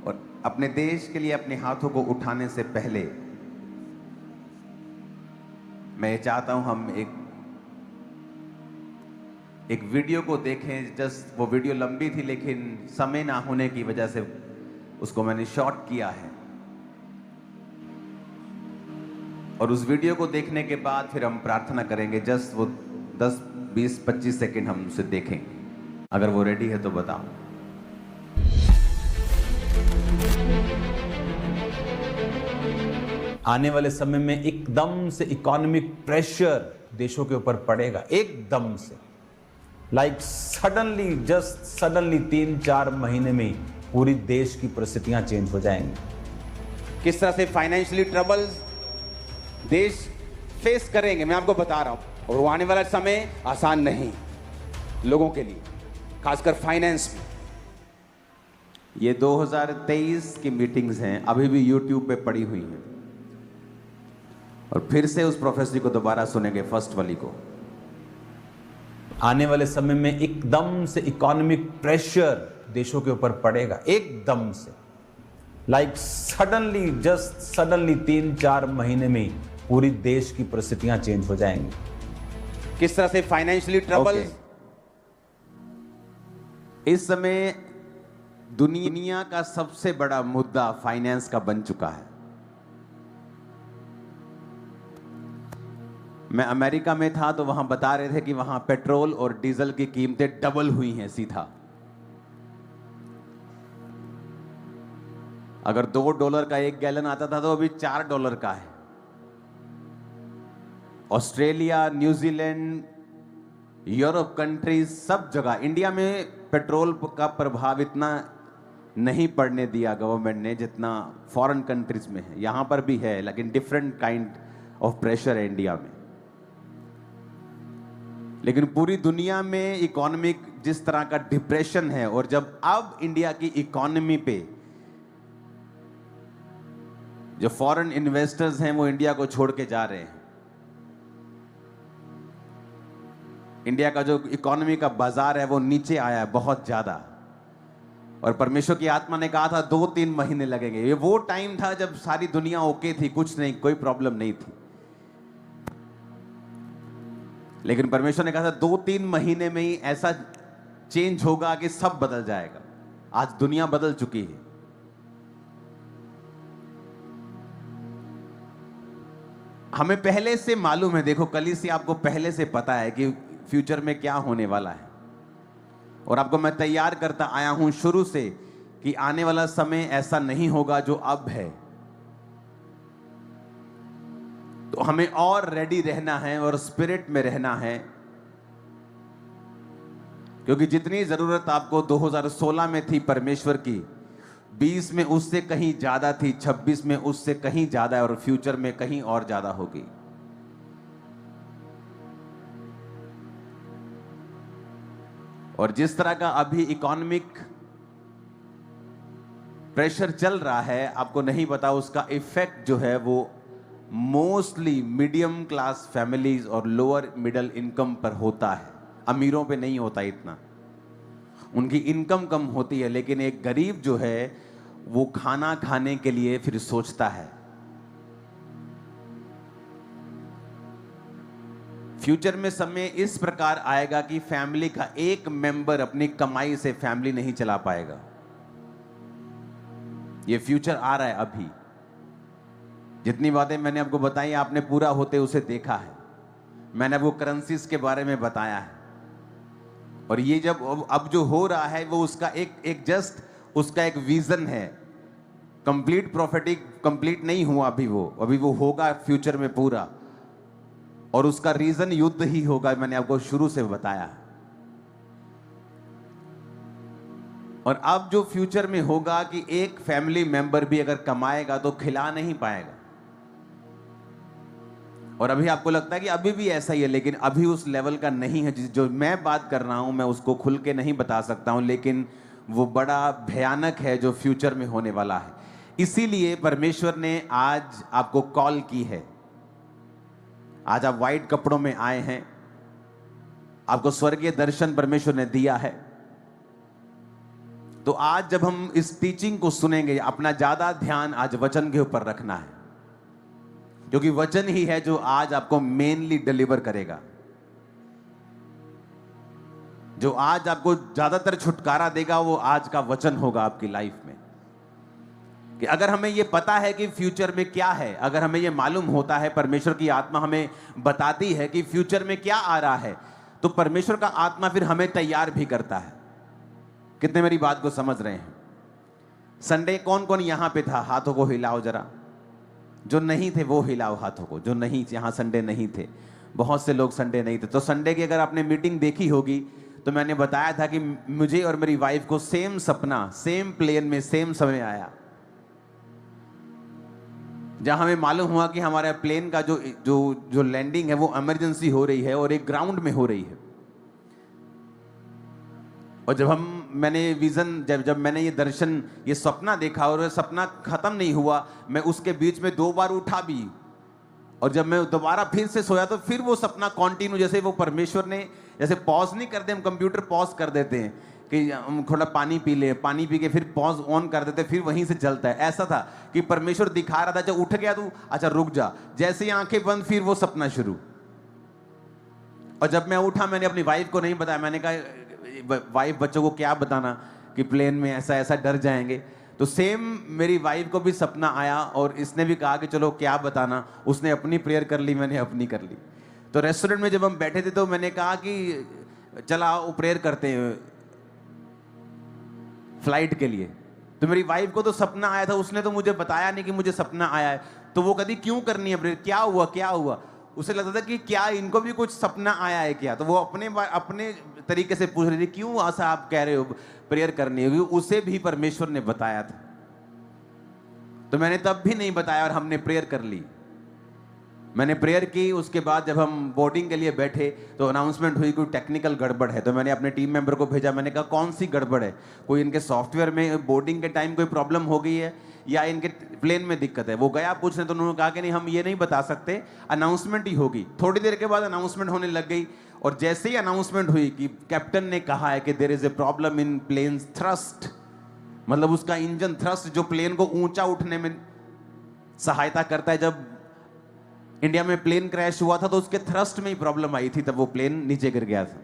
और अपने देश के लिए अपने हाथों को उठाने से पहले मैं ये चाहता हूं हम एक वीडियो को देखें। जस्ट वो वीडियो लंबी थी लेकिन समय ना होने की वजह से उसको मैंने शॉर्ट किया है, और उस वीडियो को देखने के बाद फिर हम प्रार्थना करेंगे। जस्ट वो 10, 20, 25 सेकेंड हम उसे देखेंगे। अगर वो रेडी है तो बताओ। आने वाले समय में एकदम से इकोनॉमिक प्रेशर देशों के ऊपर पड़ेगा, एकदम से, लाइक सडनली, जस्ट सडनली 3-4 महीने में पूरी देश की परिस्थितियां चेंज हो जाएंगी। किस तरह से फाइनेंशियली ट्रबल्स देश फेस करेंगे मैं आपको बता रहा हूं, और वो आने वाला समय आसान नहीं लोगों के लिए, खासकर फाइनेंस में। ये 2023 की मीटिंग्स हैं, अभी भी यूट्यूब पे पड़ी हुई हैं, और फिर से उस प्रोफेसरी को दोबारा सुनेंगे, फर्स्ट वाली को। आने वाले समय में एकदम से इकोनॉमिक प्रेशर देशों के ऊपर पड़ेगा, एकदम से, लाइक सडनली, जस्ट सडनली 3-4 महीने में पूरी देश की परिस्थितियां चेंज हो जाएंगी। किस तरह से फाइनेंशियली ट्रबल्स इस समय दुनिया का सबसे बड़ा मुद्दा फाइनेंस का बन चुका है। मैं अमेरिका में था तो वहां बता रहे थे कि वहां पेट्रोल और डीजल की कीमतें डबल हुई हैं सीधा। अगर $2 का 1 गैलन आता था तो अभी $4 का है। ऑस्ट्रेलिया, न्यूजीलैंड, यूरोप कंट्रीज, सब जगह। इंडिया में पेट्रोल का प्रभाव इतना नहीं पड़ने दिया गवर्नमेंट ने जितना फॉरेन कंट्रीज में है। यहां पर भी है लेकिन डिफरेंट काइंड ऑफ प्रेशर है इंडिया में। लेकिन पूरी दुनिया में इकोनॉमिक जिस तरह का डिप्रेशन है, और जब अब इंडिया की इकोनॉमी पे जो फॉरेन इन्वेस्टर्स हैं वो इंडिया को छोड़ के जा रहे हैं, इंडिया का जो इकोनॉमी का बाजार है वो नीचे आया है बहुत ज्यादा, और परमेश्वर की आत्मा ने कहा था 2-3 महीने लगेंगे। ये वो टाइम था जब सारी दुनिया ओके थी, कुछ नहीं, कोई प्रॉब्लम नहीं थी, लेकिन परमेश्वर ने कहा था 2-3 महीने में ही ऐसा चेंज होगा कि सब बदल जाएगा। आज दुनिया बदल चुकी है। हमें पहले से मालूम है, देखो कलीसिया आपको पहले से पता है कि फ्यूचर में क्या होने वाला है, और आपको मैं तैयार करता आया हूं शुरू से कि आने वाला समय ऐसा नहीं होगा जो अब है। तो हमें और रेडी रहना है और स्पिरिट में रहना है, क्योंकि जितनी जरूरत आपको 2016 में थी परमेश्वर की, 20 में उससे कहीं ज्यादा थी, 26 में उससे कहीं ज्यादा है, और फ्यूचर में कहीं और ज्यादा होगी। और जिस तरह का अभी इकोनॉमिक प्रेशर चल रहा है, आपको नहीं पता उसका इफेक्ट जो है वो मोस्टली मीडियम क्लास फैमिलीज और लोअर मिडिल इनकम पर होता है। अमीरों पे नहीं होता इतना, उनकी इनकम कम होती है, लेकिन एक गरीब जो है वो खाना खाने के लिए फिर सोचता है। फ्यूचर में समय इस प्रकार आएगा कि फैमिली का एक मेंबर अपनी कमाई से फैमिली नहीं चला पाएगा। ये फ्यूचर आ रहा है अभी। जितनी बातें मैंने आपको बताई आपने पूरा होते उसे देखा है। मैंने आपको करेंसीज के बारे में बताया है, और ये जब अब जो हो रहा है वो उसका एक जस्ट उसका एक विजन है। कंप्लीट प्रॉफिटिक कंप्लीट नहीं हुआ अभी वो होगा फ्यूचर में पूरा, और उसका रीजन युद्ध ही होगा। मैंने आपको शुरू से बताया। और अब जो फ्यूचर में होगा कि एक फैमिली मेंबर भी अगर कमाएगा तो खिला नहीं पाएगा। और अभी आपको लगता है कि अभी भी ऐसा ही है, लेकिन अभी उस लेवल का नहीं है। जो मैं बात कर रहा हूं मैं उसको खुल के नहीं बता सकता हूं, लेकिन वो बड़ा भयानक है जो फ्यूचर में होने वाला है। इसीलिए परमेश्वर ने आज आपको कॉल की है। आज आप व्हाइट कपड़ों में आए हैं, आपको स्वर्गीय दर्शन परमेश्वर ने दिया है। तो आज जब हम इस टीचिंग को सुनेंगे, अपना ज्यादा ध्यान आज वचन के ऊपर रखना है, क्योंकि वचन ही है जो आज आपको मेनली डिलीवर करेगा, जो आज आपको ज्यादातर छुटकारा देगा, वो आज का वचन होगा आपकी लाइफ में। कि अगर हमें ये पता है कि फ्यूचर में क्या है, अगर हमें ये मालूम होता है, परमेश्वर की आत्मा हमें बताती है कि फ्यूचर में क्या आ रहा है, तो परमेश्वर का आत्मा फिर हमें तैयार भी करता है। कितने मेरी बात को समझ रहे हैं? संडे कौन कौन यहां पे था? हाथों को हिलाओ जरा। जो नहीं थे वो हिलाओ हाथों को। जो नहीं, यहां संडे नहीं थे, बहुत से लोग संडे नहीं थे। तो संडे की अगर आपने मीटिंग देखी होगी तो मैंने बताया था कि मुझे और मेरी वाइफ को सेम सपना, सेम प्लेन में सेम समय आया, जहां हमें मालूम हुआ कि हमारे प्लेन का जो लैंडिंग है वो इमरजेंसी हो रही है और एक ग्राउंड में हो रही है। और मैंने विजन, जब मैंने ये दर्शन, ये सपना देखा और सपना खत्म नहीं हुआ, मैं उसके बीच में 2 बार उठा भी, और जब मैं दोबारा फिर से सोया तो फिर वो सपना कंटिन्यू, जैसे वो परमेश्वर ने, जैसे पॉज नहीं करते हम, कंप्यूटर पॉज कर देते हैं कि हम थोड़ा पानी पी ले, पानी पी के फिर पॉज ऑन कर देते, फिर वहीं से चलता है। ऐसा था कि परमेश्वर दिखा रहा था, जब उठ गया तू, अच्छा रुक जा, जैसे ही आंखें बंद फिर वो सपना शुरू। और जब मैं उठा, मैंने अपनी वाइफ को नहीं बताया, मैंने कहा वाइफ बच्चों को क्या बताना कि प्लेन में ऐसा ऐसा डर जाएंगे। तो सेम मेरी वाइफ को भी सपना आया और इसने भी कहा कि चलो क्या बताना, उसने अपनी प्रेयर कर ली, मैंने अपनी कर ली। तो रेस्टोरेंट में जब हम बैठे थे तो मैंने कहा कि चला वो प्रेयर करते हैं फ्लाइट के लिए। तो मेरी वाइफ को तो सपना आया था, उसने तो मुझे बताया नहीं कि मुझे सपना आया है। तो वो कभी क्यों करनी है प्रेयर, क्या हुआ क्या हुआ, उसे लगता था कि क्या इनको भी कुछ सपना आया है क्या। तो वो अपने तरीके से पूछ रही थी, क्यों ऐसा आप कह रहे हो प्रेयर करनी होगी, उसे भी परमेश्वर ने बताया था। तो मैंने तब भी नहीं बताया और हमने प्रेयर कर ली। मैंने प्रेयर की, उसके बाद जब हम बोर्डिंग के लिए बैठे तो अनाउंसमेंट हुई कोई टेक्निकल गड़बड़ है। तो मैंने अपने टीम मेंबर को भेजा, मैंने कहा कौन सी गड़बड़ है, कोई इनके सॉफ्टवेयर में बोर्डिंग के टाइम कोई प्रॉब्लम हो गई है या इनके प्लेन में दिक्कत है। वो गया पूछने, तो उन्होंने कहा कि नहीं हम ये नहीं बता सकते, अनाउंसमेंट ही होगी। थोड़ी देर के बाद अनाउंसमेंट होने लग गई और जैसे ही अनाउंसमेंट हुई कि कैप्टन ने कहा है कि there is a problem in plane thrust, मतलब उसका इंजन थ्रस्ट जो प्लेन को ऊंचा उठने में सहायता करता है। जब इंडिया में प्लेन क्रैश हुआ था तो उसके थ्रस्ट में ही प्रॉब्लम आई थी, तब वो प्लेन नीचे गिर गया था,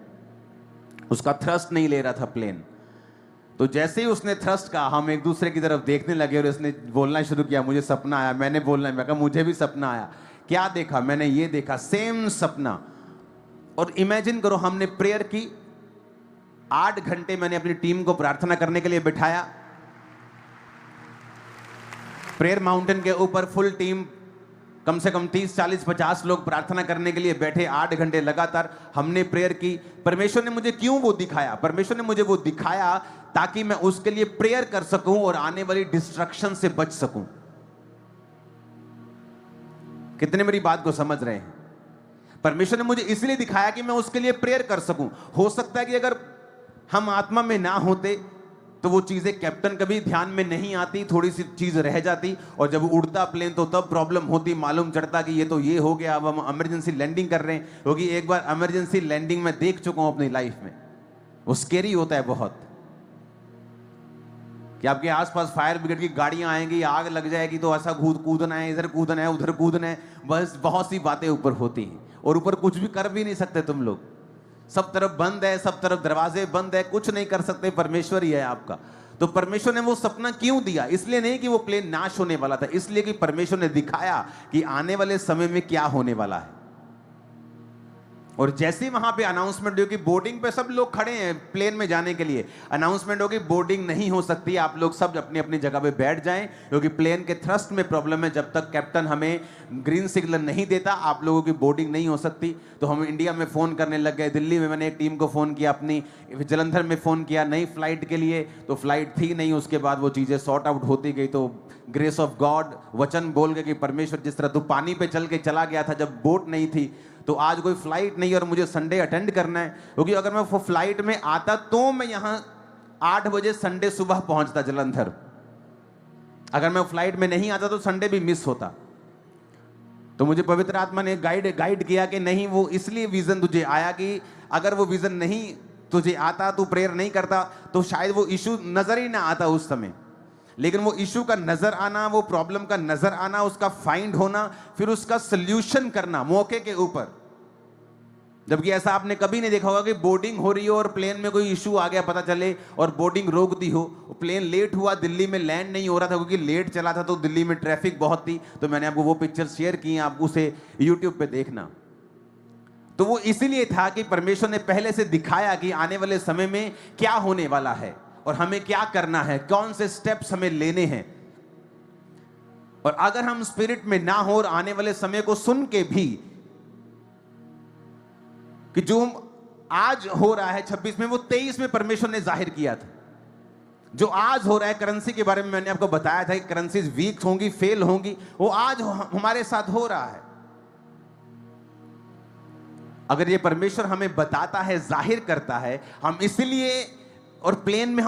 उसका थ्रस्ट नहीं ले रहा था प्लेन। तो जैसे ही उसने थ्रस्ट कहा, हम एक दूसरे की तरफ देखने लगे और उसने बोलना शुरू किया, मुझे सपना आया। मैंने बोलना, मैं कहा मुझे भी सपना आया। क्या देखा? मैंने ये देखा, सेम सपना। और इमेजिन करो, हमने प्रेयर की 8 घंटे, मैंने अपनी टीम को प्रार्थना करने के लिए बिठाया। प्रेयर माउंटेन के ऊपर फुल टीम, कम से कम 30, 40, 50 लोग प्रार्थना करने के लिए बैठे। 8 घंटे लगातार हमने प्रेयर की। परमेश्वर ने मुझे क्यों वो दिखाया? परमेश्वर ने मुझे वो दिखाया ताकि मैं उसके लिए प्रेयर कर सकूं और आने वाली डिस्ट्रक्शन से बच सकूं। कितने मेरी बात को समझ रहे हैं? परमेश्वर ने मुझे इसलिए दिखाया कि मैं उसके लिए प्रेयर कर सकूं। हो सकता है कि अगर हम आत्मा में ना होते तो वो चीजें कैप्टन कभी ध्यान में नहीं आती, थोड़ी सी चीज रह जाती, और जब उड़ता प्लेन तो तब प्रॉब्लम होती, मालूम चढ़ता कि ये तो ये हो गया, अब हम इमरजेंसी लैंडिंग कर रहे हैं। क्योंकि एक बार इमरजेंसी लैंडिंग में देख चुका हूं अपनी लाइफ में, वो स्केरी होता है बहुत, कि आपके आसपास फायर ब्रिगेड की गाड़ियां आएंगी, आग लग जाएगी तो ऐसा कूदना है, इधर कूदना है, उधर कूदना है, बस बहुत सी बातें ऊपर होती हैं और ऊपर कुछ भी कर भी नहीं सकते तुम लोग। सब तरफ बंद है, सब तरफ दरवाजे बंद है, कुछ नहीं कर सकते, परमेश्वर ही है आपका। तो परमेश्वर ने वो सपना क्यों दिया? इसलिए नहीं कि वो प्लेन नाश होने वाला था, इसलिए कि परमेश्वर ने दिखाया कि आने वाले समय में क्या होने वाला है। और जैसे ही वहां पे अनाउंसमेंट होगी, बोर्डिंग पे सब लोग खड़े हैं प्लेन में जाने के लिए, अनाउंसमेंट होगी बोर्डिंग नहीं हो सकती, आप लोग सब अपनी अपनी जगह पे बैठ जाएं, क्योंकि प्लेन के थ्रस्ट में प्रॉब्लम है। जब तक कैप्टन हमें ग्रीन सिग्नल नहीं देता आप लोगों की बोर्डिंग नहीं हो सकती। तो हम इंडिया में फ़ोन करने लग गए, दिल्ली में मैंने एक टीम को फ़ोन किया, अपनी जलंधर में फ़ोन किया नई फ्लाइट के लिए, तो फ्लाइट थी नहीं। उसके बाद वो चीज़ें सॉर्ट आउट होती गई। तो ग्रेस ऑफ गॉड वचन बोल के कि परमेश्वर जिस तरह तू पानी पे चल के चला गया था जब बोट नहीं थी, तो आज कोई फ्लाइट नहीं और मुझे संडे अटेंड करना है, क्योंकि अगर मैं वो फ्लाइट में आता तो मैं यहाँ 8 बजे संडे सुबह पहुंचता जलंधर। अगर मैं फ्लाइट में नहीं आता तो संडे भी मिस होता। तो मुझे पवित्र आत्मा ने गाइड किया कि नहीं, वो इसलिए विजन तुझे आया कि अगर वो विजन नहीं तुझे आता, तू प्रेयर नहीं करता, तो शायद वो इशू नजर ही ना आता उस समय। लेकिन वो इशू का नजर आना, वो प्रॉब्लम का नजर आना, उसका फाइंड होना, फिर उसका सोल्यूशन करना मौके के ऊपर। जबकि ऐसा आपने कभी नहीं देखा होगा कि बोर्डिंग हो रही हो और प्लेन में कोई इशू आ गया पता चले और बोर्डिंग रोक दी हो, प्लेन लेट हुआ, दिल्ली में लैंड नहीं हो रहा था क्योंकि लेट चला था, तो दिल्ली में ट्रैफिक बहुत थी। तो मैंने आपको वो पिक्चर शेयर की, आप उसे यूट्यूब पे देखना। तो वो इसीलिए था कि परमेश्वर ने पहले से दिखाया कि आने वाले समय में क्या होने वाला है और हमें क्या करना है, कौन से स्टेप्स हमें लेने हैं। और अगर हम स्पिरिट में ना हो और आने वाले समय को सुन के भी कि जो आज हो रहा है 26 में, वो 23 में परमेश्वर ने जाहिर किया था। जो आज हो रहा है करेंसी के बारे में मैंने आपको बताया था कि करेंसीज वीक होंगी, फेल होंगी, वो आज हमारे साथ हो रहा है। अगर ये परमेश्वर हमें बताता है, जाहिर करता है, हम इसलिए, और प्लेन में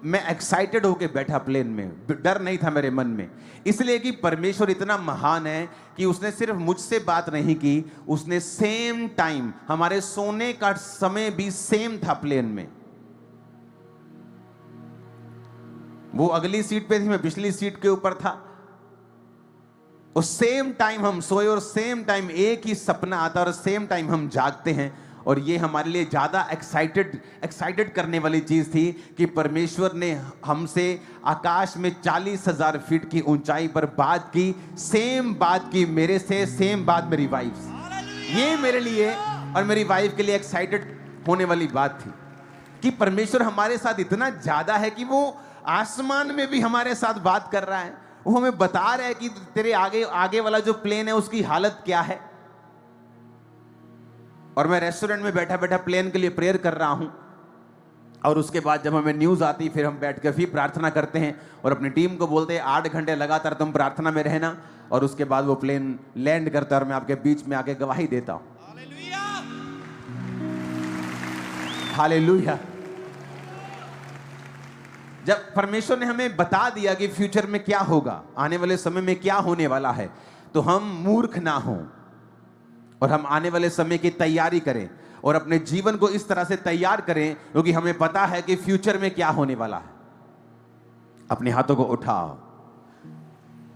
मैं एक्साइटेड होके बैठा, प्लेन में डर नहीं था मेरे मन में, इसलिए कि परमेश्वर इतना महान है कि उसने सिर्फ मुझसे बात नहीं की, उसने सेम टाइम, हमारे सोने का समय भी सेम था प्लेन में। वो अगली सीट पे थी, मैं पिछली सीट के ऊपर था, और सेम टाइम हम सोए और सेम टाइम एक ही सपना आता और सेम टाइम हम जागते हैं। और ये हमारे लिए ज्यादा एक्साइटेड करने वाली चीज थी कि परमेश्वर ने हमसे आकाश में 40,000 फीट की ऊंचाई पर बात की, सेम बात की मेरे से, सेम बात मेरी वाइफ से। ये मेरे लिए और मेरी वाइफ के लिए एक्साइटेड होने वाली बात थी कि परमेश्वर हमारे साथ इतना ज्यादा है कि वो आसमान में भी हमारे साथ बात कर रहा है। वो हमें बता रहा है कि तेरे आगे वाला जो प्लेन है उसकी हालत क्या है। और मैं रेस्टोरेंट में बैठा बैठा प्लेन के लिए प्रेयर कर रहा हूं, और उसके बाद जब हमें न्यूज आती फिर हम बैठ कर फिर प्रार्थना करते हैं और अपनी टीम को बोलते हैं 8 घंटे लगातार तुम प्रार्थना में रहना। और उसके बाद वो प्लेन लैंड करता है और मैं आपके बीच में आके गवाही देता हूं। हालेलुया। जब परमेश्वर ने हमें बता दिया कि फ्यूचर में क्या होगा, आने वाले समय में क्या होने वाला है, तो हम मूर्ख ना हों और हम आने वाले समय की तैयारी करें और अपने जीवन को इस तरह से तैयार करें क्योंकि हमें पता है कि फ्यूचर में क्या होने वाला है। अपने हाथों को उठाओ।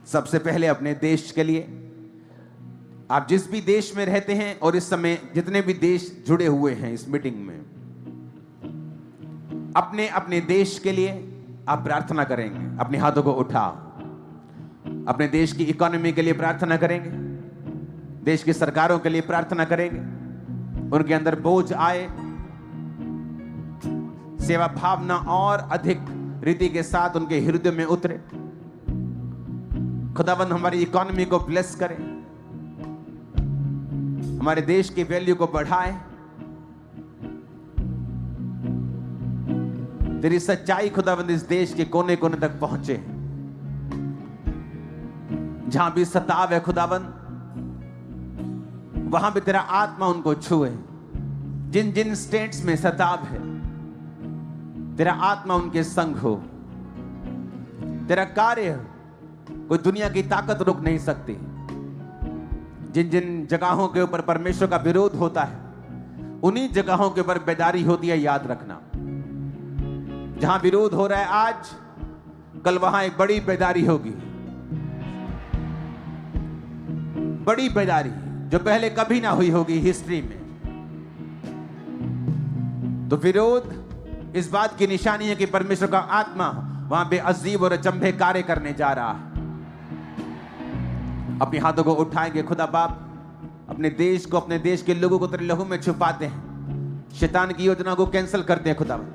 सबसे पहले अपने देश के लिए, आप जिस भी देश में रहते हैं और इस समय जितने भी देश जुड़े हुए हैं इस मीटिंग में, अपने अपने देश के लिए आप प्रार्थना करेंगे। अपने हाथों को उठाओ। अपने देश की इकोनॉमी के लिए प्रार्थना करेंगे, देश की सरकारों के लिए प्रार्थना करेंगे, उनके अंदर बोझ आए, सेवा भावना और अधिक रीति के साथ उनके हृदय में उतरे। खुदावंद हमारी इकोनॉमी को ब्लेस करे, हमारे देश की वैल्यू को बढ़ाए। तेरी सच्चाई खुदावंद इस देश के कोने कोने तक पहुंचे। जहां भी सताव है खुदावंद, वहां भी तेरा आत्मा उनको छुए। जिन जिन स्टेट्स में सताव है, तेरा आत्मा उनके संग हो। तेरा कार्य कोई दुनिया की ताकत रोक नहीं सकती। जिन जिन जगहों के ऊपर परमेश्वर का विरोध होता है, उन्हीं जगहों के ऊपर बेदारी होती है, याद रखना। जहां विरोध हो रहा है आज, कल वहां एक बड़ी बेदारी होगी, बड़ी बेदारी जो पहले कभी ना हुई होगी हिस्ट्री में। तो विरोध इस बात की निशानी है कि परमेश्वर का आत्मा वहां पे अजीब और अचंभे कार्य करने जा रहा है। अपने हाथों को उठाएंगे। खुदा बाप, अपने देश को, अपने देश के लोगों को तेरे लहू में छुपाते हैं। शैतान की योजना को कैंसिल करते हैं खुदावन।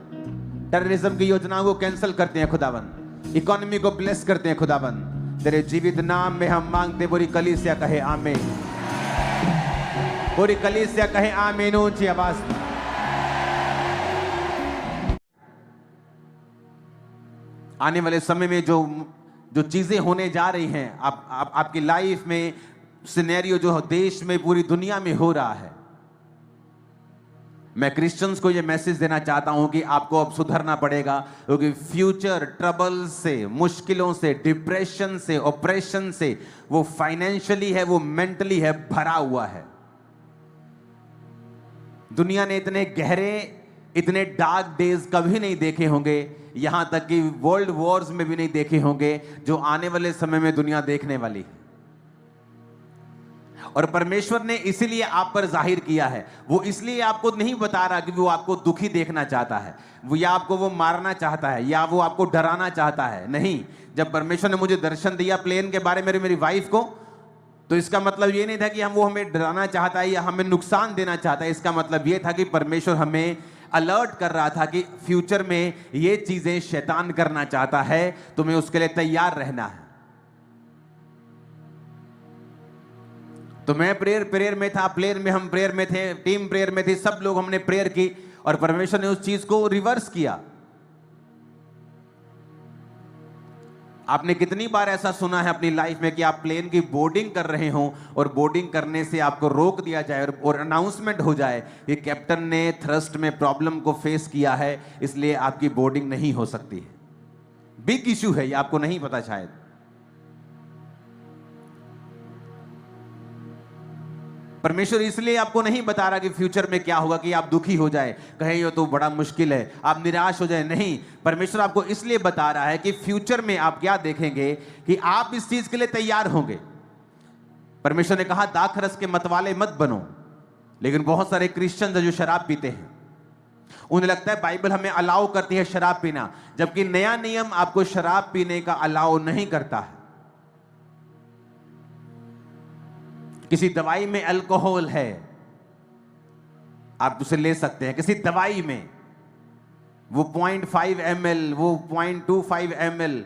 टेररिज्म की योजनाओं को कैंसिल करते हैं खुदावन। इकोनॉमी को ब्लेस करते हैं खुदावन। तेरे जीवित नाम में हम मांगते। पूरी कलीसिया कहे आमीन। पूरी कलीसिया कहे आमीन ऊंची आवाज में। आने वाले समय में जो चीजें होने जा रही हैं आपकी लाइफ में, सिनेरियो जो देश में, पूरी दुनिया में हो रहा है, मैं क्रिश्चियंस को यह मैसेज देना चाहता हूं कि आपको अब सुधरना पड़ेगा, क्योंकि फ्यूचर ट्रबल से, मुश्किलों से, डिप्रेशन से, ऑपरेशन से, वो फाइनेंशियली है, वो मेंटली है, भरा हुआ है। दुनिया ने इतने गहरे इतने डार्क डेज कभी नहीं देखे होंगे, यहां तक कि वर्ल्ड वॉर्स में भी नहीं देखे होंगे, जो आने वाले समय में दुनिया देखने वाली है। और परमेश्वर ने इसीलिए आप पर जाहिर किया है। वो इसलिए आपको नहीं बता रहा कि वो आपको दुखी देखना चाहता है, वो या आपको वो मारना चाहता है, या वो आपको डराना चाहता है। नहीं, जब परमेश्वर ने मुझे दर्शन दिया प्लेन के बारे में मेरी वाइफ को, तो इसका मतलब ये नहीं था कि वो हमें डराना चाहता है या हमें नुकसान देना चाहता है। इसका मतलब ये था कि परमेश्वर हमें अलर्ट कर रहा था कि फ्यूचर में ये चीजें शैतान करना चाहता है, तुम्हें उसके लिए तैयार रहना है। तो मैं प्रेयर में था, प्लेन में हम प्रेयर में थे, टीम प्रेयर में थी, सब लोग हमने प्रेयर की और परमेश्वर ने उस चीज को रिवर्स किया। आपने कितनी बार ऐसा सुना है अपनी लाइफ में कि आप प्लेन की बोर्डिंग कर रहे हो और बोर्डिंग करने से आपको रोक दिया जाए और अनाउंसमेंट हो जाए कि कैप्टन ने थ्रस्ट में प्रॉब्लम को फेस किया है, इसलिए आपकी बोर्डिंग नहीं हो सकती है। बिग इशू है ये, आपको नहीं पता शायद। परमेश्वर इसलिए आपको नहीं बता रहा कि फ्यूचर में क्या होगा कि आप दुखी हो जाए, कहें ये तो बड़ा मुश्किल है, आप निराश हो जाए। नहीं, परमेश्वर आपको इसलिए बता रहा है कि फ्यूचर में आप क्या देखेंगे कि आप इस चीज के लिए तैयार होंगे। परमेश्वर ने कहा दाखरस के मतवाले मत बनो, लेकिन बहुत सारे क्रिश्चियंस हैं जो शराब पीते हैं। उन्हें लगता है बाइबल हमें अलाउ करती है शराब पीना, जबकि नया नियम आपको शराब पीने का अलाउ नहीं करता है। किसी दवाई में अल्कोहल है, आप उसे ले सकते हैं। किसी दवाई में वो 0.5 ml, वो 0.25 ml,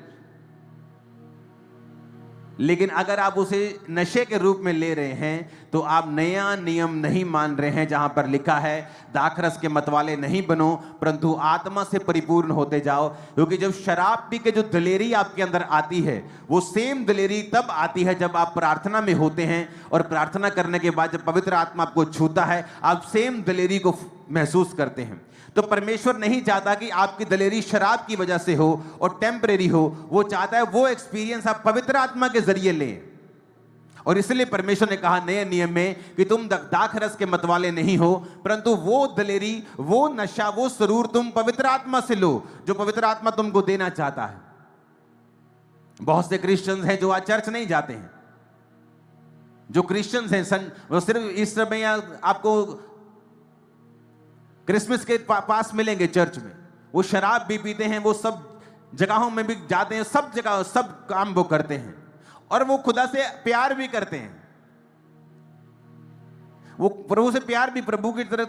लेकिन अगर आप उसे नशे के रूप में ले रहे हैं तो आप नया नियम नहीं मान रहे हैं, जहां पर लिखा है दाखरस के मतवाले नहीं बनो परंतु आत्मा से परिपूर्ण होते जाओ। क्योंकि जब शराब पी के जो दिलेरी आपके अंदर आती है, वो सेम दिलेरी तब आती है जब आप प्रार्थना में होते हैं, और प्रार्थना करने के बाद जब पवित्र आत्मा आपको छूता है, आप सेम दिलेरी को महसूस करते हैं। तो परमेश्वर नहीं चाहता कि आपकी दिलेरी शराब की वजह से हो और टेम्परेरी हो, वो चाहता है वो एक्सपीरियंस आप पवित्र आत्मा के जरिए लें। और इसलिए परमेश्वर ने कहा नए नियम में कि तुम दाखरस के मतवाले नहीं हो, परंतु वो दिलेरी, वो नशा, वो सुरूर तुम पवित्र आत्मा से लो जो पवित्र आत्मा तुमको देना चाहता है। बहुत से क्रिश्चियंस हैं जो आज चर्च नहीं जाते हैं, जो क्रिश्चियंस हैं वो सिर्फ इस समय आपको क्रिसमस के पास मिलेंगे चर्च में। वो शराब भी पीते हैं, वो सब जगहों में भी जाते हैं, सब जगह सब काम वो करते हैं, और वो खुदा से प्यार भी करते हैं। वो प्रभु से प्यार भी, प्रभु की तरफ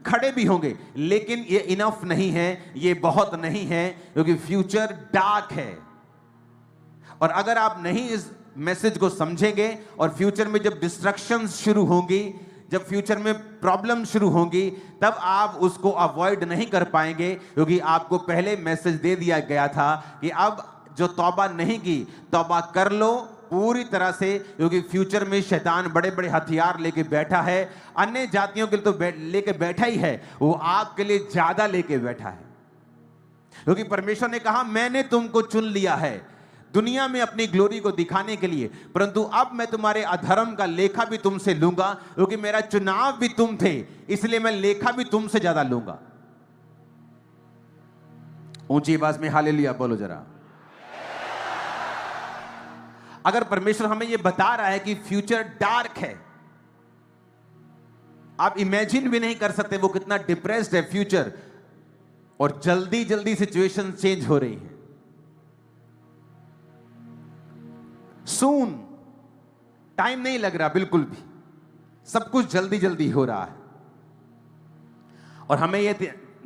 खड़े भी होंगे, लेकिन ये इनफ नहीं है, ये बहुत नहीं है, क्योंकि फ्यूचर डार्क है। और अगर आप नहीं इस मैसेज को समझेंगे और फ्यूचर में जब डिस्ट्रक्शंस शुरू होंगी, जब फ्यूचर में प्रॉब्लम शुरू होंगी, तब आप उसको अवॉइड नहीं कर पाएंगे। क्योंकि आपको पहले मैसेज दे दिया गया था कि अब जो तौबा नहीं की, तौबा कर लो पूरी तरह से, क्योंकि फ्यूचर में शैतान बड़े बड़े हथियार लेके बैठा है। अन्य जातियों के लिए तो लेके बैठा ही है, वो आपके लिए ज्यादा लेके बैठा है। क्योंकि परमेश्वर ने कहा मैंने तुमको चुन लिया है दुनिया में अपनी ग्लोरी को दिखाने के लिए, परंतु अब मैं तुम्हारे अधर्म का लेखा भी तुमसे लूंगा, क्योंकि मेरा चुनाव भी तुम थे, इसलिए मैं लेखा भी तुमसे ज्यादा लूंगा। ऊंची आवाज में हालेलुया बोलो जरा। अगर परमेश्वर हमें यह बता रहा है कि फ्यूचर डार्क है, आप इमेजिन भी नहीं कर सकते वो कितना डिप्रेस्ड है फ्यूचर, और जल्दी जल्दी सिचुएशन चेंज हो रही है। सून, टाइम नहीं लग रहा बिल्कुल भी, सब कुछ जल्दी जल्दी हो रहा है। और हमें यह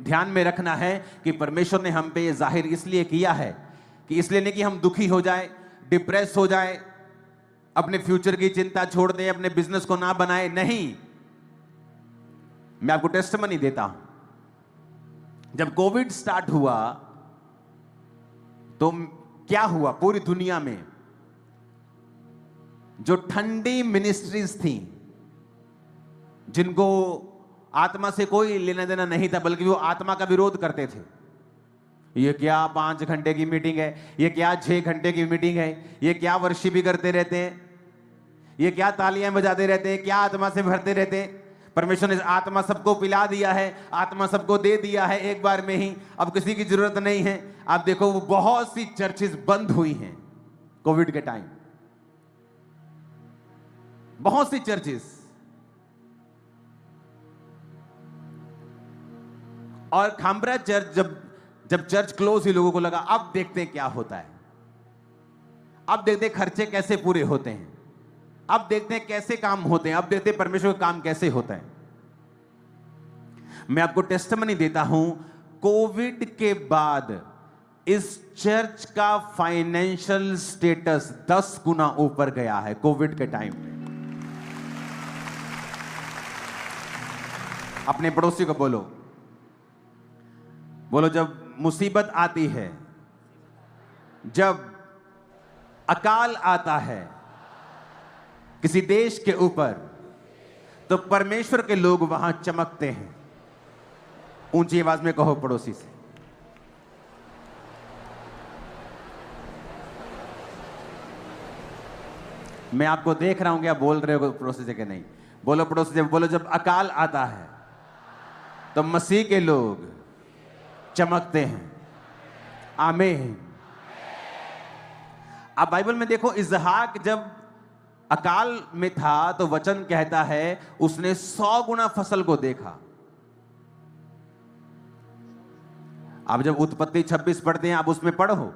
ध्यान में रखना है कि परमेश्वर ने हम पे यह जाहिर इसलिए किया है कि इसलिए नहीं कि हम दुखी हो जाए, डिप्रेस हो जाए, अपने फ्यूचर की चिंता छोड़ दें, अपने बिजनेस को ना बनाए। नहीं, मैं आपको टेस्टिमनी देता हूं। जब कोविड स्टार्ट हुआ तो क्या हुआ पूरी दुनिया में, जो ठंडी मिनिस्ट्रीज थी, जिनको आत्मा से कोई लेना देना नहीं था, बल्कि वो आत्मा का विरोध करते थे। ये क्या 5 घंटे की मीटिंग है, ये क्या 6 घंटे की मीटिंग है, ये क्या वर्शिप भी करते रहते हैं, ये क्या तालियां बजाते रहते हैं, क्या आत्मा से भरते रहते हैं। परमेश्वर ने आत्मा सबको पिला दिया है, आत्मा सबको दे दिया है एक बार में ही, अब किसी की जरूरत नहीं है। आप देखो वो बहुत सी चर्चेस बंद हुई हैं कोविड के टाइम, बहुत सी चर्चेस। और खामरा चर्च जब चर्च क्लोज हुई, लोगों को लगा अब देखते हैं क्या होता है, अब देखते हैं खर्चे कैसे पूरे होते हैं, अब देखते हैं कैसे काम होते हैं, अब देखते हैं परमेश्वर का काम कैसे होता है। मैं आपको टेस्टिमनी देता हूं, कोविड के बाद इस चर्च का फाइनेंशियल स्टेटस 10 गुना ऊपर गया है कोविड के टाइम में। अपने पड़ोसी को बोलो, जब मुसीबत आती है, जब अकाल आता है किसी देश के ऊपर, तो परमेश्वर के लोग वहां चमकते हैं। ऊंची आवाज में कहो पड़ोसी से, मैं आपको देख रहा हूं कि आप बोल रहे हो पड़ोसी से कि नहीं। बोलो पड़ोसी से, बोलो जब अकाल आता है तो मसीह के लोग चमकते हैं। आमीन। अब बाइबल में देखो, इसहाक जब अकाल में था तो वचन कहता है उसने 100 गुना फसल को देखा। अब जब उत्पत्ति 26 पढ़ते हैं, आप उसमें पढ़ो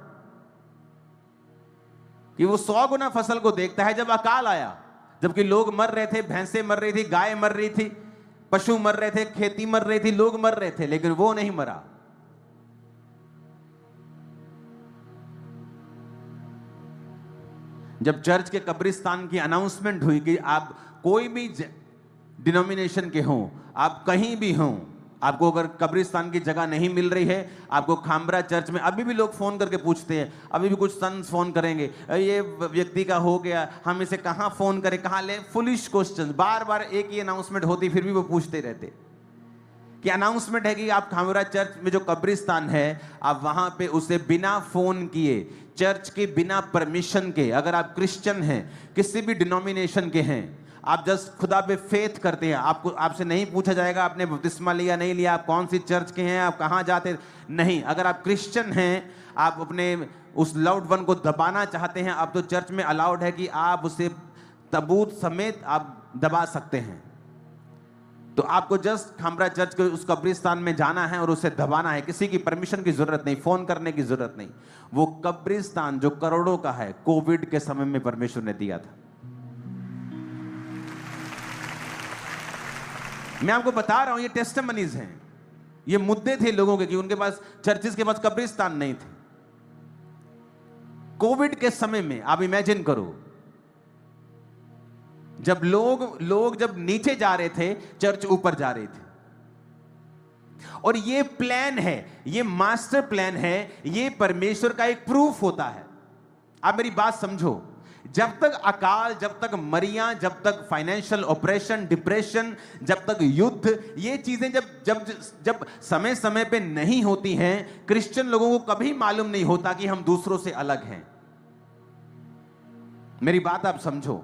कि वो 100 गुना फसल को देखता है जब अकाल आया, जबकि लोग मर रहे थे, भैंसें मर रही थी, गाय मर रही थी, पशु मर रहे थे, खेती मर रही थी, लोग मर रहे थे, लेकिन वो नहीं मरा। जब चर्च के कब्रिस्तान की अनाउंसमेंट हुई कि आप कोई भी डिनोमिनेशन के हों, आप कहीं भी हों, आपको अगर कब्रिस्तान की जगह नहीं मिल रही है, आपको खामरा चर्च में, अभी भी लोग फोन करके पूछते हैं, अभी भी कुछ सन्स फोन करेंगे, ये व्यक्ति का हो गया, हम इसे कहाँ फोन करें, कहाँ ले, फुलिश क्वेश्चन, बार बार एक ही अनाउंसमेंट होती, फिर भी वो पूछते रहते कि अनाउंसमेंट है कि आप खामरा चर्च में जो कब्रिस्तान है, आप वहां पे उसे बिना फोन किए, चर्च के बिना परमिशन के, अगर आप क्रिश्चियन हैं, किसी भी डिनोमिनेशन के हैं, आप जस्ट खुदा पे फेथ करते हैं, आपसे नहीं पूछा जाएगा आपने बपतिस्मा लिया नहीं लिया, आप कौन सी चर्च के हैं, आप कहाँ जाते, नहीं। अगर आप क्रिश्चियन हैं, आप अपने उस लव्ड वन को दबाना चाहते हैं, आप तो चर्च में अलाउड है कि आप उसे तबूत समेत आप दबा सकते हैं। तो आपको जस्ट खामरा चर्च के उस कब्रिस्तान में जाना है और उसे दबाना है, किसी की परमिशन की जरूरत नहीं, फोन करने की जरूरत नहीं। वो कब्रिस्तान जो करोड़ों का है, कोविड के समय में परमेश्वर ने दिया था। मैं आपको बता रहा हूं, ये टेस्टिमनीज हैं, ये मुद्दे थे लोगों के कि उनके पास, चर्चिस के पास कब्रिस्तान नहीं थे कोविड के समय में। आप इमेजिन करो, जब लोग जब नीचे जा रहे थे, चर्च ऊपर जा रही थी। और ये प्लान है, ये मास्टर प्लान है, ये परमेश्वर का एक प्रूफ होता है। आप मेरी बात समझो, जब तक अकाल, जब तक मरियां, जब तक फाइनेंशियल ऑपरेशन, डिप्रेशन, जब तक युद्ध, ये चीजें जब समय समय पे नहीं होती हैं, क्रिश्चियन लोगों को कभी मालूम नहीं होता कि हम दूसरों से अलग हैं। मेरी बात आप समझो,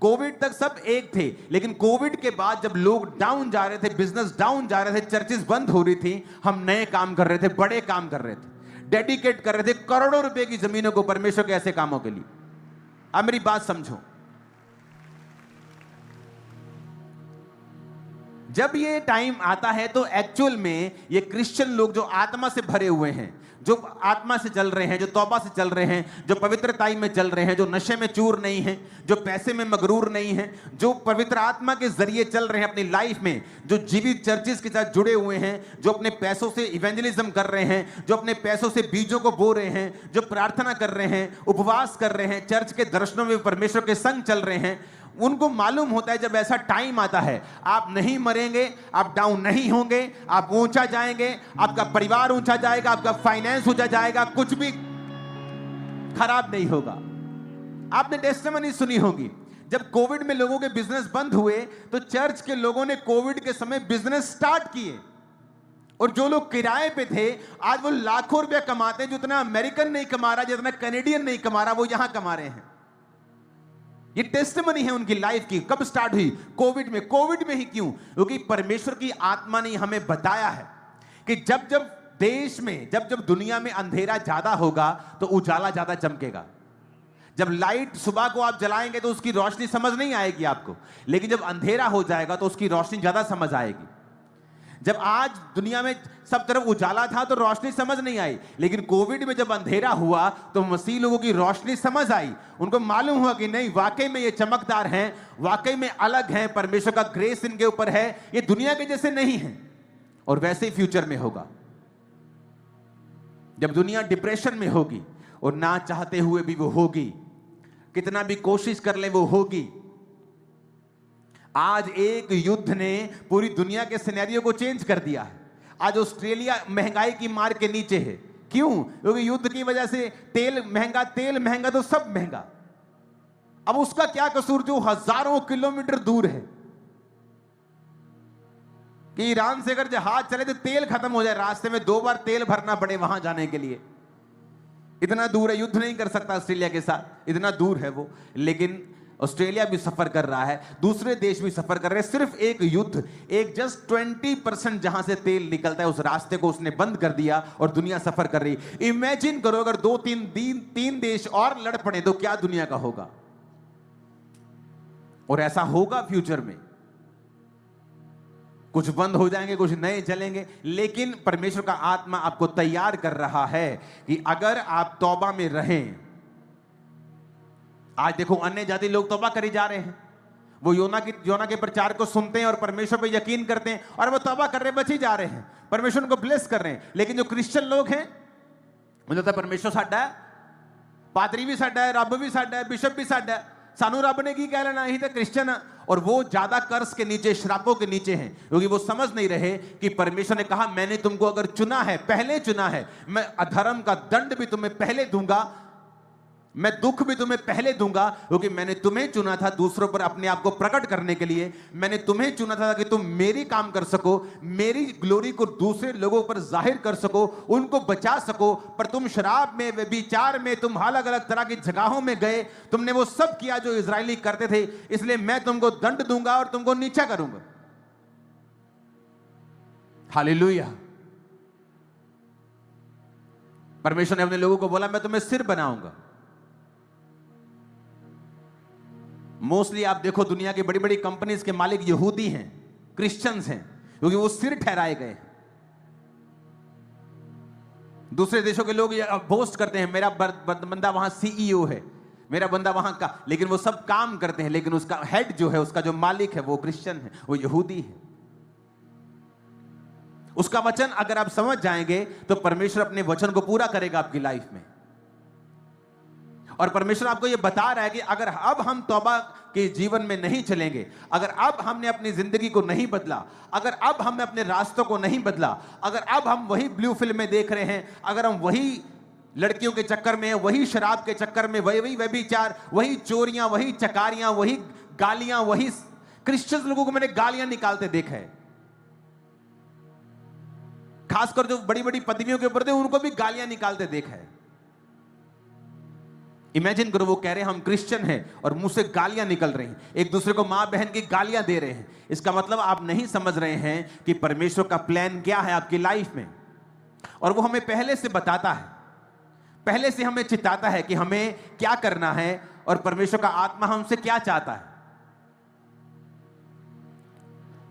कोविड तक सब एक थे, लेकिन कोविड के बाद जब लोग डाउन जा रहे थे, बिजनेस डाउन जा रहे थे, चर्चेस बंद हो रही थी, हम नए काम कर रहे थे, बड़े काम कर रहे थे, डेडिकेट कर रहे थे करोड़ों रुपए की जमीनों को परमेश्वर के ऐसे कामों के लिए। अब मेरी बात समझो, जब ये टाइम आता है तो एक्चुअल में ये क्रिश्चियन लोग जो आत्मा से भरे हुए हैं, जो आत्मा से चल रहे हैं, जो तौबा से चल रहे हैं, जो पवित्रताई में चल रहे हैं, जो नशे में चूर नहीं हैं, जो पैसे में मगरूर नहीं हैं, जो पवित्र आत्मा के जरिए चल रहे हैं अपनी लाइफ में, जो जीवित चर्चेस के साथ जुड़े हुए हैं, जो अपने पैसों से इवेंजलिज्म कर रहे हैं, जो अपने पैसों से बीजों को बो रहे हैं, जो प्रार्थना कर रहे हैं, उपवास कर रहे हैं, चर्च के दर्शनों में परमेश्वर के संग चल रहे हैं, उनको मालूम होता है जब ऐसा टाइम आता है, आप नहीं मरेंगे, आप डाउन नहीं होंगे, आप ऊंचा जाएंगे, आपका परिवार ऊंचा जाएगा, आपका फाइनेंस ऊंचा जाएगा, कुछ भी खराब नहीं होगा। आपने टेस्टिमनी सुनी होगी, जब कोविड में लोगों के बिजनेस बंद हुए तो चर्च के लोगों ने कोविड के समय बिजनेस स्टार्ट किए, और जो लोग किराए पे थे आज वो लाखों रुपया कमाते हैं, जितना अमेरिकन नहीं कमा रहा, जितना कैनेडियन नहीं कमा रहा, वो यहां कमा रहे हैं। ये टेस्टिमनी है उनकी लाइफ की। कब स्टार्ट हुई? कोविड में। कोविड में ही क्यों? क्योंकि परमेश्वर की आत्मा ने हमें बताया है कि जब जब देश में, जब जब दुनिया में अंधेरा ज्यादा होगा तो उजाला ज्यादा चमकेगा। जब लाइट सुबह को आप जलाएंगे तो उसकी रोशनी समझ नहीं आएगी आपको, लेकिन जब अंधेरा हो जाएगा तो उसकी रोशनी ज्यादा समझ आएगी। जब आज दुनिया में सब तरफ उजाला था तो रोशनी समझ नहीं आई, लेकिन कोविड में जब अंधेरा हुआ तो मसीह लोगों की रोशनी समझ आई। उनको मालूम हुआ कि नहीं, वाकई में ये चमकदार हैं, वाकई में अलग हैं, परमेश्वर का ग्रेस इनके ऊपर है, ये दुनिया के जैसे नहीं है। और वैसे ही फ्यूचर में होगा। जब दुनिया डिप्रेशन में होगी और ना चाहते हुए भी वो होगी, कितना भी कोशिश कर ले वो होगी। आज एक युद्ध ने पूरी दुनिया के सिनेरियो को चेंज कर दिया है। आज ऑस्ट्रेलिया महंगाई की मार के नीचे है। क्यों? क्योंकि युद्ध की वजह से तेल महंगा तो सब महंगा। अब उसका क्या कसूर जो हजारों किलोमीटर दूर है? कि ईरान से अगर जहाज चले तो तेल खत्म हो जाए, रास्ते में 2 बार तेल भरना पड़े वहां जाने के लिए। इतना दूर है, युद्ध नहीं कर सकता ऑस्ट्रेलिया के साथ, इतना दूर है वो। लेकिन ऑस्ट्रेलिया भी सफर कर रहा है, दूसरे देश भी सफर कर रहे हैं। सिर्फ एक युद्ध, एक जस्ट 20% जहां से तेल निकलता है उस रास्ते को उसने बंद कर दिया और दुनिया सफर कर रही। इमेजिन करो अगर 2-3 देश और लड़ पड़े तो क्या दुनिया का होगा। और ऐसा होगा फ्यूचर में। कुछ बंद हो जाएंगे, कुछ नए चलेंगे, लेकिन परमेश्वर का आत्मा आपको तैयार कर रहा है कि अगर आप तौबा में रहें। आज देखो अन्य जाति लोग तौबा करी जा रहे हैं। वो योना के प्रचार को सुनते हैं और परमेश्वर पे यकीन करते हैं और वो तौबा कर रहे, बची जा रहे हैं, परमेश्वर उनको ब्लेस कर रहे हैं। लेकिन जो क्रिश्चियन लोग हैं, मुझे लगता है परमेश्वर साडा है, पादरी भी साडा है, रब भी साडा है, बिशप भी साडा है, सानू रब ने की कह लेना, यही तो क्रिश्चियन है। और वो ज्यादा कर्ज के नीचे, श्रापों के नीचे हैं, क्योंकि वो समझ नहीं रहे कि परमेश्वर ने कहा मैंने तुमको अगर चुना है, पहले चुना है, मैं अधर्म का दंड भी तुम्हें पहले दूंगा, मैं दुख भी तुम्हें पहले दूंगा, क्योंकि मैंने तुम्हें चुना था दूसरों पर अपने आप को प्रकट करने के लिए। मैंने तुम्हें चुना था कि तुम मेरी काम कर सको, मेरी ग्लोरी को दूसरे लोगों पर जाहिर कर सको, उनको बचा सको। पर तुम शराब में, व्यभिचार में, तुम अलग अलग तरह की जगहों में गए, तुमने वो सब किया जो इजरायली करते थे, इसलिए मैं तुमको दंड दूंगा और तुमको नीचा करूंगा। हालेलुया। परमेश्वर ने अपने लोगों को बोला मैं तुम्हें सिर बनाऊंगा। मोस्टली आप देखो दुनिया की बड़ी बड़ी कंपनीज के मालिक यहूदी हैं, क्रिश्चियंस हैं, क्योंकि वो सिर ठहराए गए। दूसरे देशों के लोग बोस्ट करते हैं मेरा बंदा वहां सीईओ है, मेरा बंदा वहां का, लेकिन वो सब काम करते हैं, लेकिन उसका हेड जो है, उसका जो मालिक है वो क्रिश्चियन है, वो यहूदी है। उसका वचन अगर आप समझ जाएंगे तो परमेश्वर अपने वचन को पूरा करेगा आपकी लाइफ में। और परमेश्वर आपको यह बता रहा है कि अगर अब हम तौबा के जीवन में नहीं चलेंगे, अगर अब हमने अपनी जिंदगी को नहीं बदला, अगर अब हमने अपने रास्तों को नहीं बदला, अगर अब हम वही ब्लू फिल्में देख रहे हैं, अगर हम वही लड़कियों के चक्कर में, वही शराब के चक्कर में, वही व्यभिचार, वही चोरियां, वही चकारियां, वही गालियां, वही क्रिश्चियन लोगों को मैंने गालियां निकालते देखा है, खासकर जो बड़ी बड़ी पदवियों के ऊपर थे उनको भी गालियां निकालते देखा है। इमेजिन करो, वो कह रहे हैं हम क्रिश्चियन हैं और मुंह से गालियां निकल रही हैं, एक दूसरे को मां बहन की गालियां दे रहे हैं। इसका मतलब आप नहीं समझ रहे हैं कि परमेश्वर का प्लान क्या है आपकी लाइफ में। और वो हमें पहले से बताता है, पहले से हमें चिताता है कि हमें क्या करना है और परमेश्वर का आत्मा हमसे क्या चाहता है।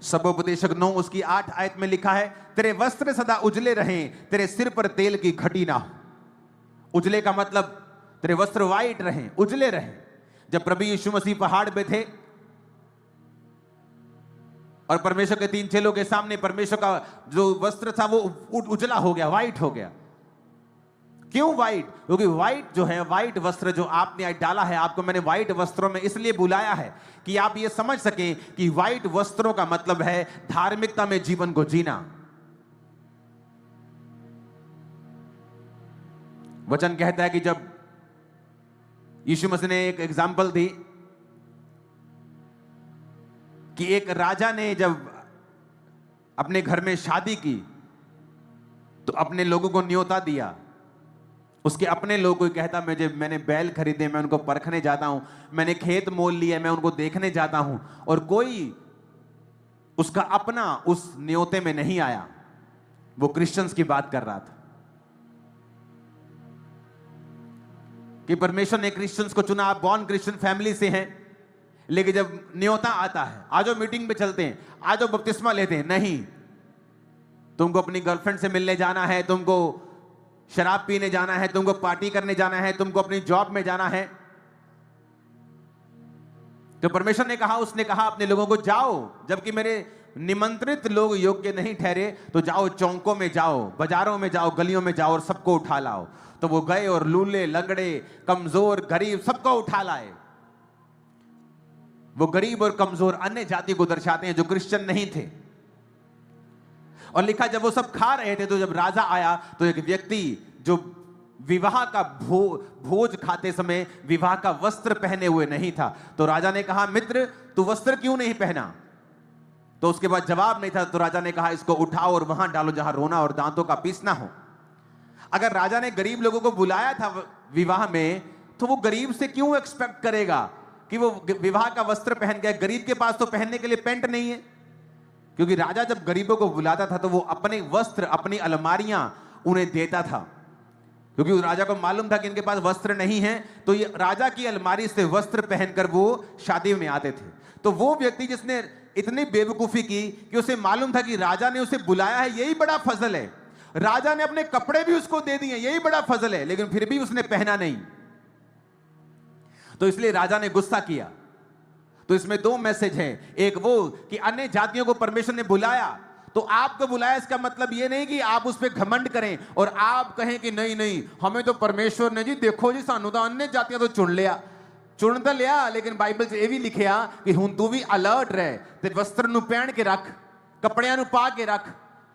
सबोपदेशक 9 उसकी 8 आयत में लिखा है, तेरे वस्त्र सदा उजले रहें, तेरे सिर पर तेल की घटी ना हो। उजले का मतलब तेरे वस्त्र वाइट रहें, उजले रहें। जब प्रभु यीशु मसीह पहाड़ पे थे और परमेश्वर के 3 चेलों के सामने परमेश्वर का जो वस्त्र था वो उजला हो गया, वाइट हो गया। क्यों वाइट? क्योंकि वाइट जो है, वाइट वस्त्र जो आपने डाला है, आपको मैंने वाइट वस्त्रों में इसलिए बुलाया है कि आप ये समझ सकें कि वाइट वस्त्रों का मतलब है धार्मिकता में जीवन को जीना। वचन कहता है कि जब यीशु मसीह ने एक एग्जाम्पल दी कि एक राजा ने जब अपने घर में शादी की तो अपने लोगों को न्योता दिया उसके अपने लोग कोई कहता मैंने बैल खरीदे, मैं उनको परखने जाता हूं, मैंने खेत मोल लिए, मैं उनको देखने जाता हूं, और कोई उसका अपना उस न्योते में नहीं आया। वो क्रिश्चियंस की बात कर रहा था कि परमेश्वर ने क्रिश्चियंस को चुना। आप बॉर्न क्रिश्चियन फैमिली से हैं, लेकिन जब न्योता आता है, आज मीटिंग पे चलते हैं, आज बपतिस्मा लेते हैं, नहीं, तुमको अपनी गर्लफ्रेंड से मिलने जाना है, तुमको शराब पीने जाना है, तुमको पार्टी करने जाना है, तुमको अपनी जॉब में जाना है, तो परमेश्वर ने कहा, उसने कहा अपने लोगों को जाओ, जबकि मेरे निमंत्रित लोग योग्य नहीं ठहरे, तो जाओ, चौकों में जाओ, बाजारों में जाओ, गलियों में जाओ और सबको उठा लाओ। तो वो गए और लूले, लंगड़े, कमजोर, गरीब सबको उठा लाए। वो गरीब और कमजोर अन्य जाति को दर्शाते हैं जो क्रिश्चियन नहीं थे। और लिखा जब वो सब खा रहे थे, तो जब राजा आया तो एक व्यक्ति जो विवाह का भोज खाते समय विवाह का वस्त्र पहने हुए नहीं था, तो राजा ने कहा, मित्र तू वस्त्र क्यों नहीं पहना? तो उसके बाद जवाब नहीं था, तो राजा ने कहा, इसको उठाओ और वहां डालो जहां रोना और दांतों का पीसना हो। अगर राजा ने गरीब लोगों को बुलाया था विवाह में, तो वो गरीब से क्यों एक्सपेक्ट करेगा कि वो विवाह का वस्त्र पहन गए? गरीब के पास तो पहनने के लिए पैंट नहीं है, क्योंकि राजा जब गरीबों को बुलाता था तो वो अपने वस्त्र, अपनी अलमारियां उन्हें देता था, क्योंकि राजा को मालूम था कि इनके पास वस्त्र नहीं है, तो ये राजा की अलमारी से वस्त्र पहनकर वो शादी में आते थे। तो वो व्यक्ति जिसने इतनी बेवकूफी की कि उसे मालूम था कि राजा ने उसे बुलाया है, यही बड़ा फजल है, राजा ने अपने कपड़े भी उसको दे दिए, यही बड़ा फजल है, लेकिन फिर भी उसने पहना नहीं, तो इसलिए राजा ने गुस्सा किया। तो इसमें दो मैसेज हैं, एक वो कि अन्य जातियों को परमेश्वर ने बुलाया, तो आपको बुलाया, इसका मतलब ये नहीं कि आप उस पर घमंड करें और आप कहें कि नहीं नहीं हमें तो परमेश्वर ने जी, देखो जी सानू तो अन्य जातियां तो चुन तो लिया, लेकिन बाइबल से ये भी लिखिया कि हुण तू भी अलर्ट रहे, ते वस्त्र नु पहन के रख, कपड़ियां नु पा के रख,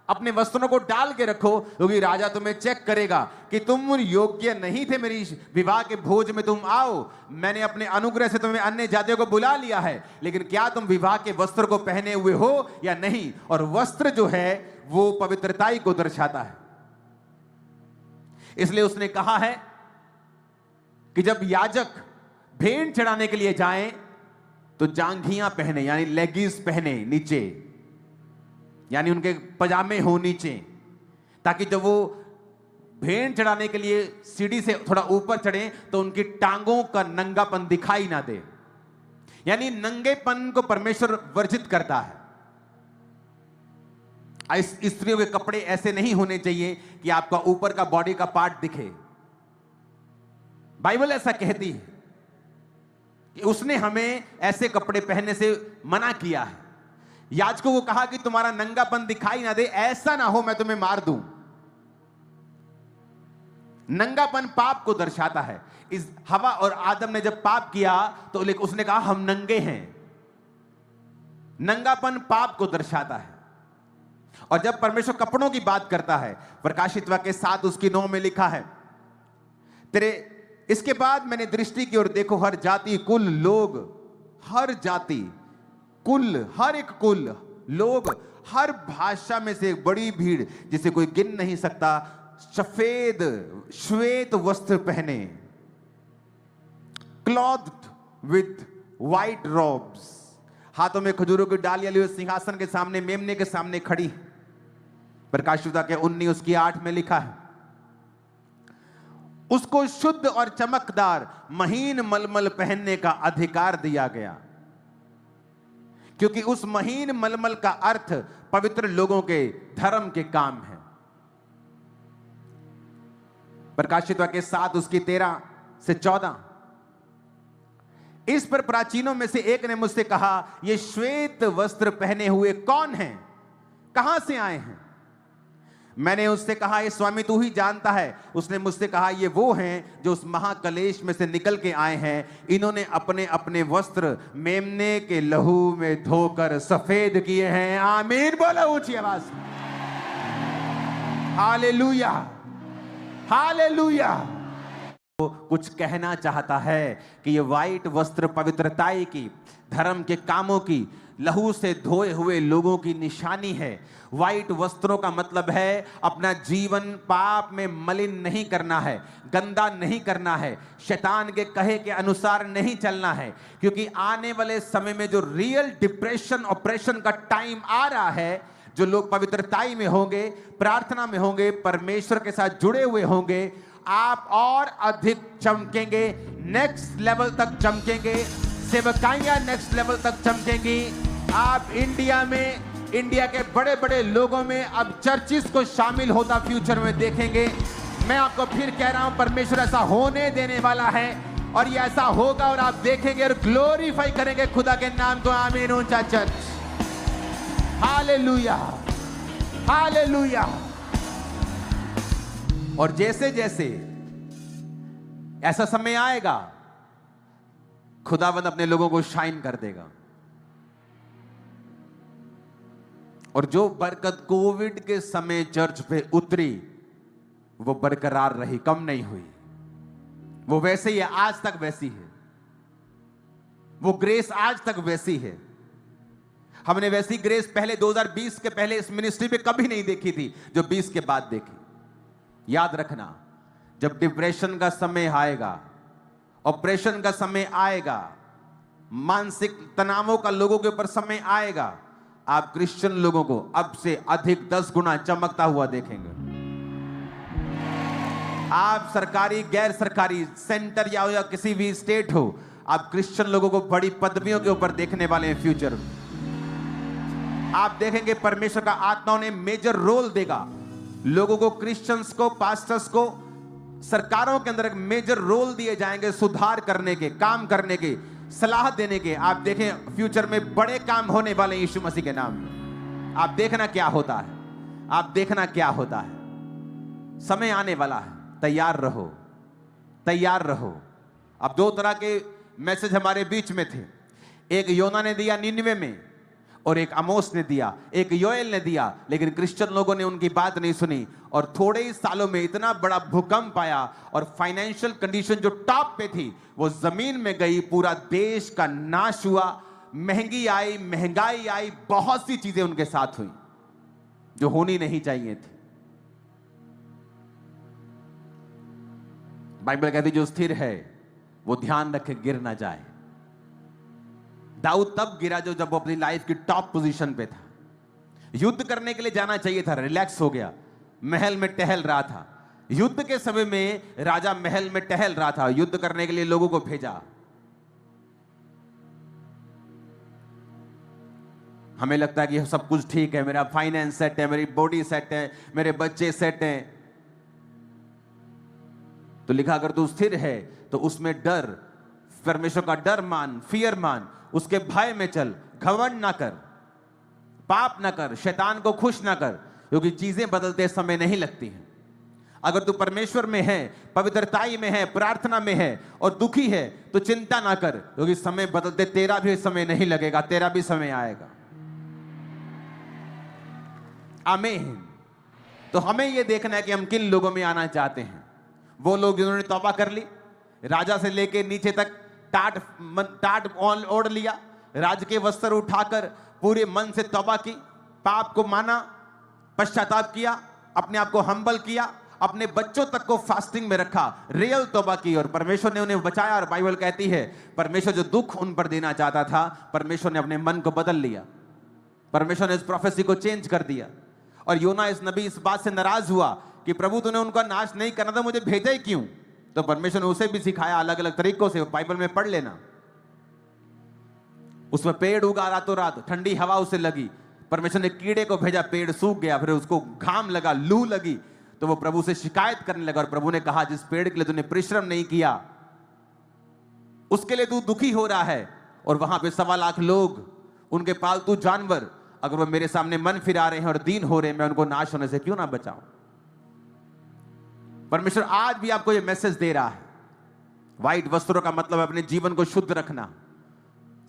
अपने वस्त्रों को डाल के रखो, क्योंकि राजा तुम्हें चेक करेगा कि तुम योग्य नहीं थे मेरी विवाह के भोज में, तुम आओ, मैंने अपने अनुग्रह से तुम्हें अन्य जातियों को बुला लिया है, लेकिन क्या तुम विवाह के वस्त्र को पहने हुए हो या नहीं? और वस्त्र जो है वो पवित्रताई को दर्शाता है। इसलिए उसने कहा है कि जब याजक भेंट चढ़ाने के लिए जाएं तो जांघियां पहने, यानी लेगिस पहने नीचे, यानी उनके पजामे हो नीचे, ताकि जब वो भेंट चढ़ाने के लिए सीढ़ी से थोड़ा ऊपर चढ़े तो उनकी टांगों का नंगापन दिखाई ना दे। यानी नंगेपन को परमेश्वर वर्जित करता है। स्त्रियों के कपड़े ऐसे नहीं होने चाहिए कि आपका ऊपर का बॉडी का पार्ट दिखे। बाइबल ऐसा कहती है कि उसने हमें ऐसे कपड़े पहनने से मना किया है। याजकों को कहा कि तुम्हारा नंगापन दिखाई ना दे, ऐसा ना हो मैं तुम्हें मार दूं। नंगापन पाप को दर्शाता है। इस हवा और आदम ने जब पाप किया तो उसने कहा हम नंगे हैं। नंगापन पाप को दर्शाता है। और जब परमेश्वर कपड़ों की बात करता है, प्रकाशित वाक्य 7 उसकी 9 में लिखा है, इसके बाद मैंने दृष्टि की और देखो हर जाति, कुल, लोग, हर जाति, कुल, हर एक कुल, लोग, हर भाषा में से एक बड़ी भीड़ जिसे कोई गिन नहीं सकता, सफेद श्वेत वस्त्र पहने, क्लॉथ्ड विथ व्हाइट रोब्स, हाथों में खजूरों की डालियां लिए सिंहासन के सामने, मेमने के सामने खड़ी। प्रकाशित वाक्य 19 उसकी 8 में लिखा है, उसको शुद्ध और चमकदार महीन मलमल पहनने का अधिकार दिया गया, क्योंकि उस महीन मलमल का अर्थ पवित्र लोगों के धर्म के काम है। प्रकाशित वाक्य 7 उसकी 13 से 14। इस पर प्राचीनों में से एक ने मुझसे कहा, ये श्वेत वस्त्र पहने हुए कौन हैं? कहां से आए हैं? मैंने उससे कहा, ये स्वामी तू ही जानता है। उसने मुझसे कहा, ये वो हैं जो उस महाकलेश में से निकल के आए हैं। इन्होंने अपने अपने वस्त्र मेमने के लहू में धोकर सफेद किए हैं। आमीन बोलो ऊंची आवाज। Hallelujah, hallelujah. कुछ कहना चाहता है कि ये वाइट वस्त्र पवित्रताई की, धर्म के कामों की, लहू से धोए हुए लोगों की निशानी है। वाइट वस्त्रों का मतलब है अपना जीवन पाप में मलिन नहीं करना है, गंदा नहीं करना है, शैतान के कहे के अनुसार नहीं चलना है, क्योंकि आने वाले समय में जो रियल डिप्रेशन ऑपरेशन का टाइम आ रहा है, जो लोग पवित्रताई में होंगे, प्रार्थना में होंगे, परमेश्वर के साथ जुड़े हुए होंगे, आप और अधिक चमकेंगे, नेक्स्ट लेवल तक चमकेंगे, सेवकाइयां नेक्स्ट लेवल तक चमकेंगी। आप इंडिया में, इंडिया के बड़े बड़े लोगों में अब चर्चिस को शामिल होता फ्यूचर में देखेंगे। मैं आपको फिर कह रहा हूं, परमेश्वर ऐसा होने देने वाला है और ये ऐसा होगा और आप देखेंगे और ग्लोरीफाई करेंगे खुदा के नाम को। आमीन। ऊंचा चर्च, हालेलुया, हालेलुया। और जैसे जैसे ऐसा समय आएगा, खुदावंद अपने लोगों को शाइन कर देगा। और जो बरकत कोविड के समय चर्च पे उतरी, वो बरकरार रही, कम नहीं हुई। वो वैसे ही है, आज तक वैसी है। वो ग्रेस आज तक वैसी है। हमने वैसी ग्रेस पहले 2020 के पहले इस मिनिस्ट्री पे कभी नहीं देखी थी जो 20 के बाद देखी। याद रखना, जब डिप्रेशन का समय आएगा, ऑपरेशन का समय आएगा, मानसिक तनावों का लोगों के ऊपर समय आएगा, आप क्रिश्चियन लोगों को अब से अधिक 10 गुना चमकता हुआ देखेंगे। आप सरकारी, गैर सरकारी, सेंटर या किसी भी स्टेट हो, आप क्रिश्चियन लोगों को बड़ी पदवियों के ऊपर देखने वाले हैं फ्यूचर में। आप देखेंगे परमेश्वर का आत्माओं ने मेजर रोल देगा लोगों को, क्रिश्चियंस को, पास्टर्स को, सरकारों के अंदर एक मेजर रोल दिए जाएंगे सुधार करने के, काम करने के, सलाह देने के। आप देखें फ्यूचर में बड़े काम होने वाले यीशु मसीह के नाम में। आप देखना क्या होता है, आप देखना क्या होता है। समय आने वाला है, तैयार रहो, तैयार रहो। अब 2 तरह के मैसेज हमारे बीच में थे। एक योना ने दिया निनवे में और एक आमोस ने दिया, एक योएल ने दिया, लेकिन क्रिश्चियन लोगों ने उनकी बात नहीं सुनी और थोड़े ही सालों में इतना बड़ा भूकंप आया और फाइनेंशियल कंडीशन जो टॉप पे थी वो जमीन में गई, पूरा देश का नाश हुआ, महंगाई आई, बहुत सी चीजें उनके साथ हुई जो होनी नहीं चाहिए थी। बाइबल कहती जो स्थिर है वो ध्यान रखे गिर ना जाए। दाऊद तब गिरा जब वो अपनी लाइफ की टॉप पोजीशन पे था। युद्ध करने के लिए जाना चाहिए था, रिलैक्स हो गया, महल में टहल रहा था। युद्ध के समय में राजा महल में टहल रहा था, युद्ध करने के लिए लोगों को भेजा। हमें लगता है कि सब कुछ ठीक है, मेरा फाइनेंस सेट है, मेरी बॉडी सेट है, मेरे बच्चे सेट हैं। तो लिखा अगर तू स्थिर है तो उसमें डर, परमेश्वर का डर मान, फियर मान, उसके भय में चल, घमंड ना कर, पाप ना कर, शैतान को खुश ना कर, क्योंकि चीजें बदलते समय नहीं लगती हैं। अगर तू परमेश्वर में है, पवित्रताई में है, प्रार्थना में है और दुखी है तो चिंता ना कर, क्योंकि समय बदलते तेरा भी समय नहीं लगेगा, तेरा भी समय आएगा। आमीन। तो हमें यह देखना है कि हम किन लोगों में आना चाहते हैं। वो लोग जिन्होंने तौबा कर ली, राजा से लेके नीचे तक टाट ओढ़ लिया, राज के वस्त्र उठाकर पूरे मन से तौबा की, पाप को माना, पश्चाताप किया, अपने आप को हम्बल किया, अपने बच्चों तक को फास्टिंग में रखा, रियल तौबा की और परमेश्वर ने उन्हें बचाया। और बाइबल कहती है परमेश्वर जो दुख उन पर देना चाहता था, परमेश्वर ने अपने मन को बदल लिया, परमेश्वर ने इस प्रोफेसी को चेंज कर दिया। और योना इस नबी इस बात से नाराज हुआ कि प्रभु तूने उनका नाश नहीं करना था, मुझे भेजा ही क्यों? तो परमेश्वर ने उसे भी सिखाया अलग अलग तरीकों से, बाइबल में पढ़ लेना। उसमें पेड़ उगा रातों रात, ठंडी हवा उसे लगी, परमेश्वर ने कीड़े को भेजा, पेड़ सूख गया, फिर उसको घाम लगा, लू लगी, तो वो प्रभु से शिकायत करने लगा। और प्रभु ने कहा जिस पेड़ के लिए तूने परिश्रम नहीं किया उसके लिए तू दुखी हो रहा है। और वहां पे 1.25 लाख लोग, उनके पालतू जानवर, अगर वो मेरे सामने मन फिरा रहे हैं और दीन हो रहे हैं, मैं उनको नाश होने से क्यों ना बचाऊं? परमेश्वर आज भी आपको यह मैसेज दे रहा है। व्हाइट वस्त्रों का मतलब अपने जीवन को शुद्ध रखना,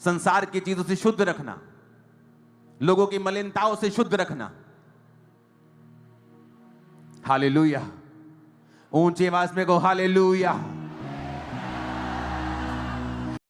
संसार की चीजों से शुद्ध रखना, लोगों की मलिनताओं से शुद्ध रखना। हालेलुया। ऊंची आवाज में कहो हालेलुया।